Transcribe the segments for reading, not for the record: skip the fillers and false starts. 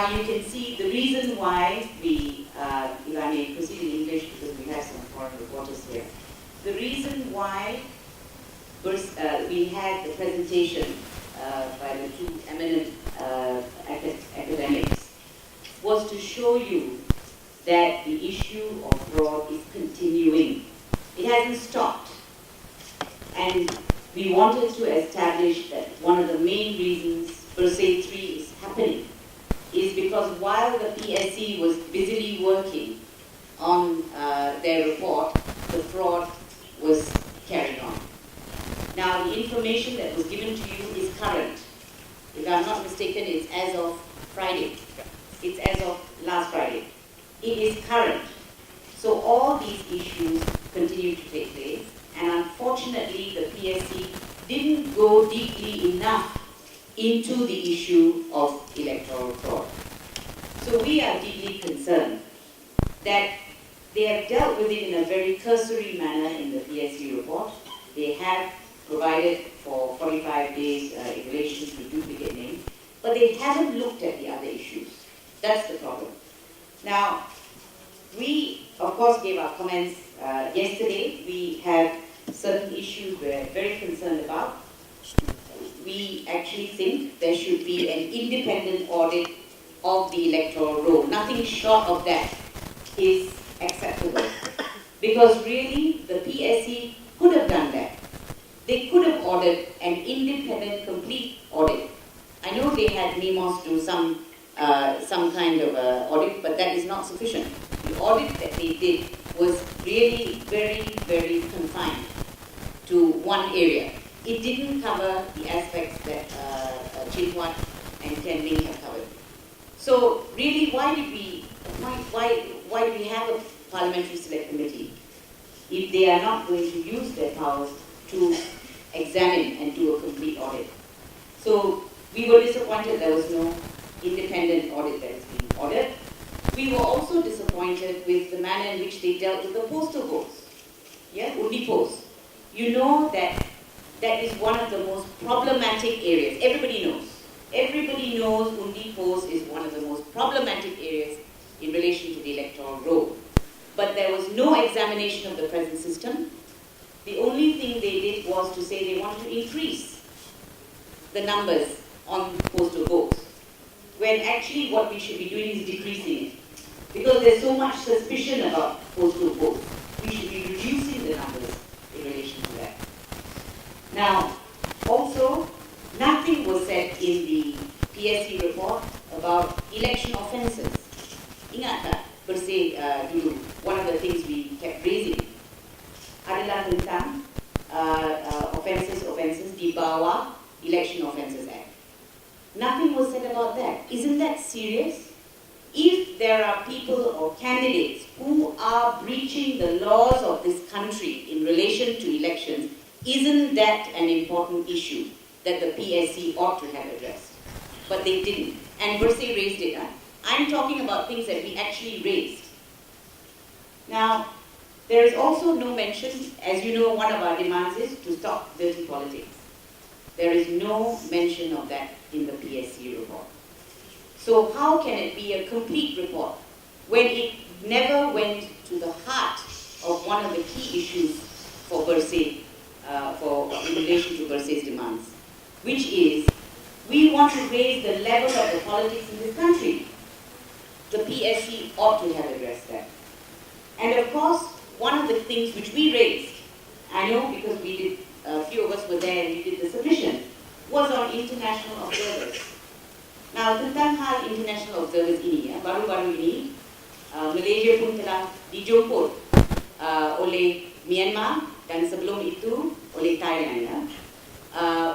Now you can see the reason why we, if I may proceed in English because we have some foreign reporters here. The reason why we had the presentation by the two eminent academics was to show you that the issue of fraud is continuing. It hasn't stopped. And we wanted to establish that one of the main reasons Bersih 3 is happening is because while the PSC was busily working on their report, the fraud was carried on. Now, the information that was given to you is current. If I'm not mistaken, it's as of Friday. It's as of last Friday. It is current. So all these issues continue to take place, and unfortunately, the PSC didn't go deeply enough into the issue of electoral fraud. So we are deeply concerned that they have dealt with it in a very cursory manner in the PSC report. They have provided for 45 days in relation to duplicate names, but they haven't looked at the other issues. That's the problem. Now, we, of course, gave our comments yesterday. We had certain issues we're very concerned about. We actually think there should be an independent audit of the electoral roll. Nothing short of that is acceptable. Because really, the PSC could have done that. They could have ordered an independent, complete audit. I know they had NEMOS do some kind of audit, but that is not sufficient. The audit that they did was really very, very confined to one area. It didn't cover the aspects that Chin Huat and Ken Ling have covered. So really, why do we have a parliamentary select committee if they are not going to use their powers to examine and do a complete audit? So we were disappointed there was no independent audit that is being ordered. We were also disappointed with the manner in which they dealt with the postal votes. Yeah, undi post. You know that that is one of the most problematic areas. Everybody knows. Everybody knows undi post is one of the most problematic areas in relation to the electoral roll. But there was no examination of the present system. The only thing they did was to say they wanted to increase the numbers on postal votes, when actually what we should be doing is decreasing it. Because there's so much suspicion about postal votes, we should be reducing the numbers in relation to that. Now, also, nothing was said in the PSC report about election offences. Ingat tak, Bersih dulu, one of the things we kept raising adalah tentang offences di bawah Election Offences Act. Nothing was said about that. Isn't that serious? If there are people or candidates who are breaching the laws of this country in relation to elections, isn't that an important issue that the PSC ought to have addressed? But they didn't. And Bersih raised it. I'm talking about things that we actually raised. Now, there is also no mention, as you know, one of our demands is to stop dirty politics. There is no mention of that in the PSC report. So how can it be a complete report when it never went to the heart of one of the key issues for Bersih, in relation to Bersih's demands, which is we want to raise the level of the politics in this country. The PSC ought to have addressed that. And of course, one of the things which we raised, I know because we did, a few of us were there and we did the submission, was on international observers. Now, tentang hal international observers ini, baru-baru ini, Malaysia pun telah dijemput oleh Myanmar dan sebelum itu oleh Thailand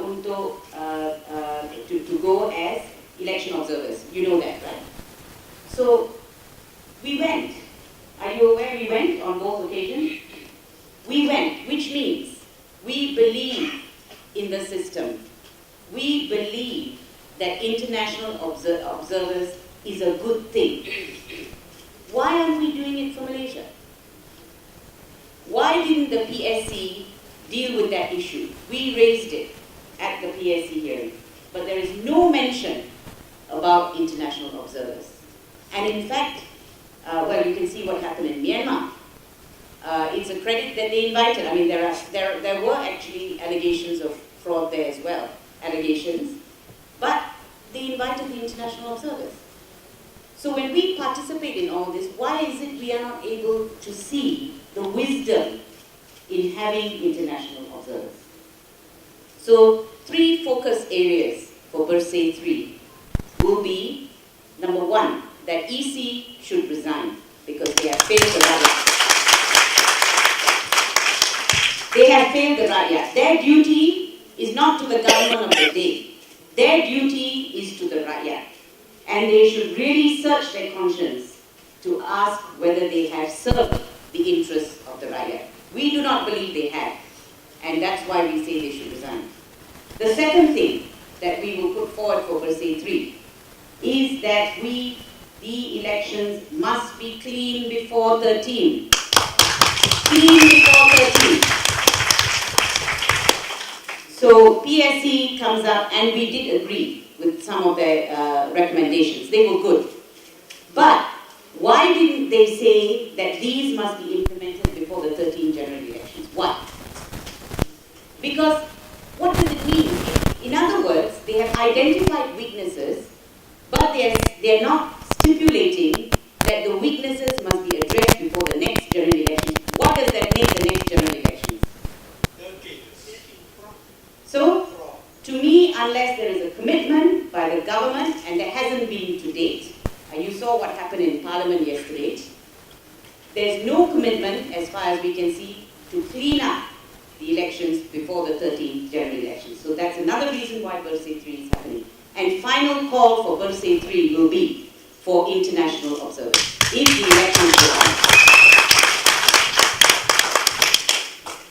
untuk to go as election observers. You know that, right? So, we went. Are you aware we went on both occasions? We went, which means we believe in the system. We believe that international observers is a good thing. Why aren't we doing it for Malaysia? Why didn't the PSC deal with that issue? We raised it at the PSC hearing, but there is no mention about international observers. And in fact, well, you can see what happened in Myanmar. It's a credit that they invited. I mean, there were actually allegations of fraud there as well, allegations, but they invited the international observers. So when we participate in all this, why is it we are not able to see the wisdom in having international observers? So 3 focus areas for Bersih 3 will be, number 1, that EC should resign because they have failed the rakyat. They have failed the rakyat. Their duty is not to the government of the day. Their duty is to the rakyat. And they should really search their conscience to ask whether they have served the interests of the rakyat. We do not believe they have. And that's why we say they should resign. The second thing that we will put forward for Bersih 3 is that the elections must be clean before 13. Clean before 13. So PSC comes up, and we did agree with some of their recommendations. They were good. But why didn't they say that these must be implemented before the 13 general elections? Why? Because what does it mean? In other words, they have identified weaknesses, but they're not stipulating that the weaknesses must be addressed before the next general election. What does that make the next general elections? So, to me, unless there is a commitment by the government, and there hasn't been to date, and you saw what happened in Parliament yesterday, there's no commitment, as far as we can see, to clean up the elections before the 13th general elections. So that's another reason why Bersih 3 is happening. And final call for Bersih 3 will be for international observers, if the elections go on.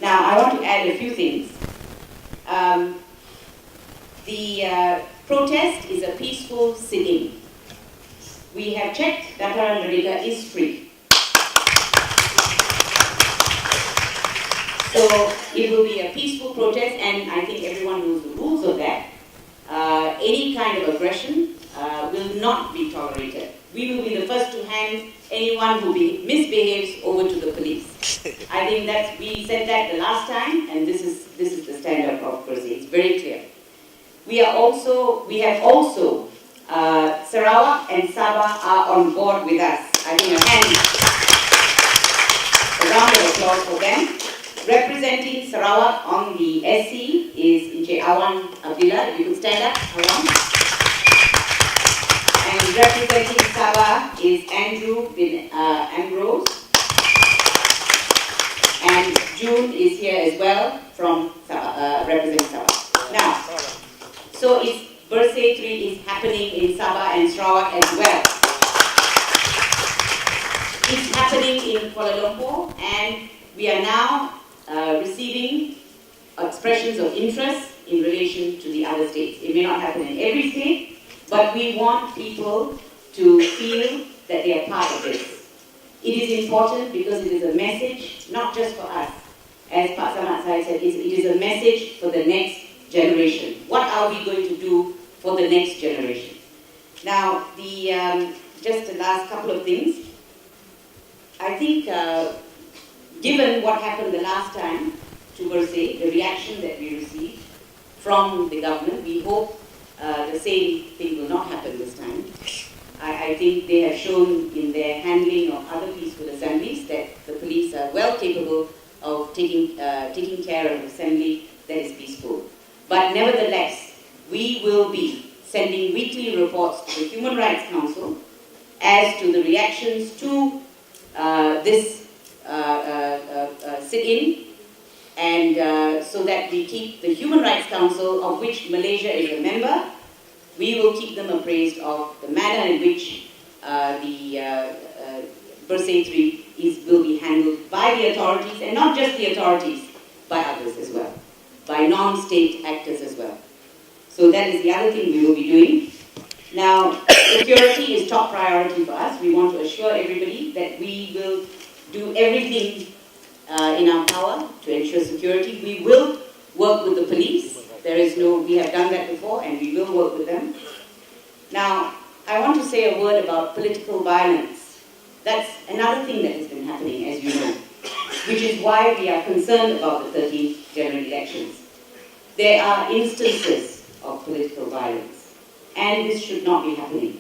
Now, I want to add a few things. The protest is a peaceful sit-in. We have checked, Dataran Merdeka is free. So it will be a peaceful protest, and I think everyone knows the rules of that. Any kind of aggression will not be tolerated. We will be the first to hand anyone who misbehaves over to the police. I think that we said that the last time, and this is the standard of Bersih. It's very clear. We have also Sarawak and Sabah are on board with us. I think a round of applause for them. Representing Sarawak on the SC is Encik Awan Abdullah. If you could stand up, Awan. And representing Sabah is Andrew bin Ambrose. And June is here as well from Sabah, representing Sabah. Now, so Bersih 3 is happening in Sabah and Sarawak as well. It's happening in Kuala Lumpur, and we are now receiving expressions of interest in relation to the other states. It may not happen in every state, but we want people to feel that they are part of this. It is important because it is a message, not just for us. As Pak Samad Sai said, it is a message for the next generation. What are we going to do for the next generation? Now, just the last couple of things. I think given what happened the last time to Bersih, the reaction that we received from the government, we hope the same thing will not happen this time. I think they have shown in their handling of other peaceful assemblies that the police are well capable of taking care of an assembly that is peaceful. But nevertheless, we will be sending weekly reports to the Human Rights Council as to the reactions to this sit-in, and so that we keep the Human Rights Council, of which Malaysia is a member, we will keep them appraised of the manner in which the Bersih 3 will be handled by the authorities, and not just the authorities, by others as well, by non-state actors as well. So that is the other thing we will be doing. Now, security is top priority for us. We want to assure everybody that we will do everything in our power to ensure security. We will work with the police. We have done that before, and we will work with them. Now, I want to say a word about political violence. That's another thing that has been happening, as you know, which is why we are concerned about the 13th general elections. There are instances of political violence, and this should not be happening.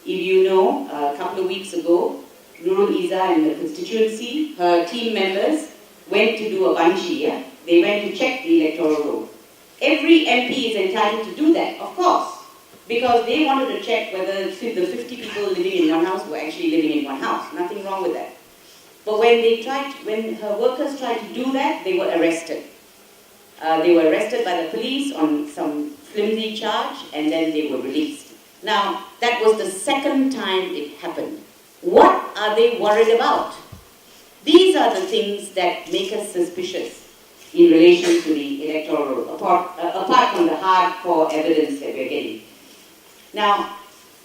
If you know, a couple of weeks ago, Nurul Izzah in the constituency, her team members went to do a banchi, yeah? They went to check the electoral roll. Every MP is entitled to do that, of course, because they wanted to check whether the 50 people living in one house were actually living in one house. Nothing wrong with that. But when her workers tried to do that, they were arrested. They were arrested by the police on some flimsy charge, and then they were released. Now, that was the second time it happened. What are they worried about? These are the things that make us suspicious in relation to the electoral roll, apart from the hardcore evidence that we're getting. Now,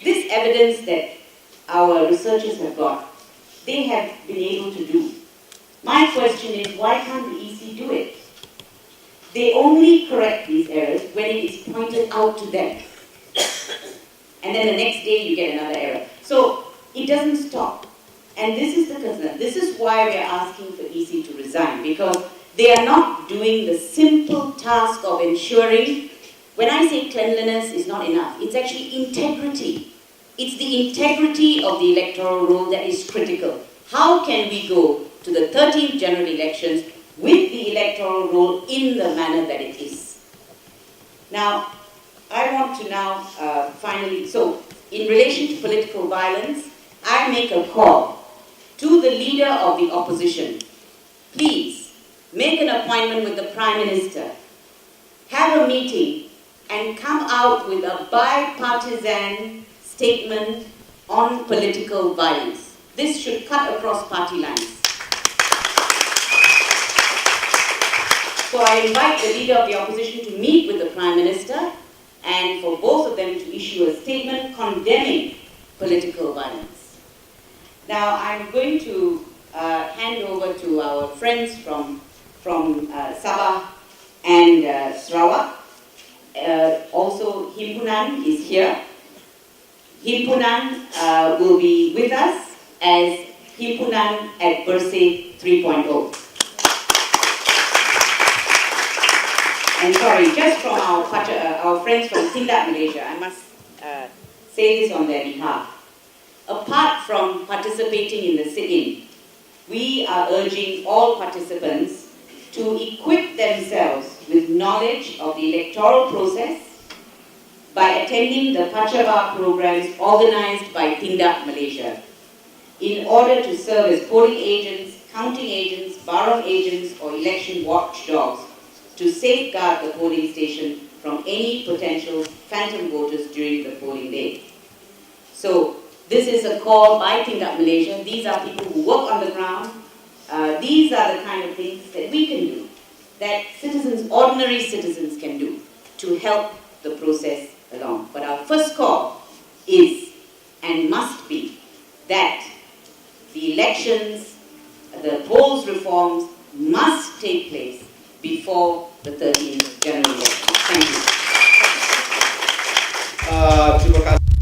this evidence that our researchers have got, they have been able to do. My question is, why can't the EC do it? They only correct these errors when it is pointed out to them. And then the next day you get another error. So it doesn't stop. And this is the concern. This is why we are asking for EC to resign, because they are not doing the simple task of ensuring, when I say cleanliness is not enough, it's actually integrity. It's the integrity of the electoral roll that is critical. How can we go to the 13th general elections with the electoral roll in the manner that it is? Now, I want to now finally, so in relation to political violence, I make a call to the leader of the opposition. Please, make an appointment with the Prime Minister, have a meeting, and come out with a bipartisan statement on political violence. This should cut across party lines. So I invite the leader of the opposition to meet with the Prime Minister and for both of them to issue a statement condemning political violence. Now I'm going to hand over to our friends from Sabah and Sarawak. Also Himpunan is here. Himpunan will be with us as Himpunan at Bersih 3.0. And sorry, just from our friends from Tindak Malaysia, I must say this on their behalf. Apart from participating in the sit-in, we are urging all participants to equip themselves with knowledge of the electoral process by attending the Pachava programs organized by Tindak Malaysia in order to serve as polling agents, counting agents, barong agents or election watchdogs to safeguard the polling station from any potential phantom voters during the polling day. So this is a call by Tindak Malaysia. These are people who work on the ground. These are the kind of things that we can do, that citizens, ordinary citizens can do to help the process along. But our first call is and must be that the elections, the polls reforms must take place before the 13th general election. Thank you. Terima kasih.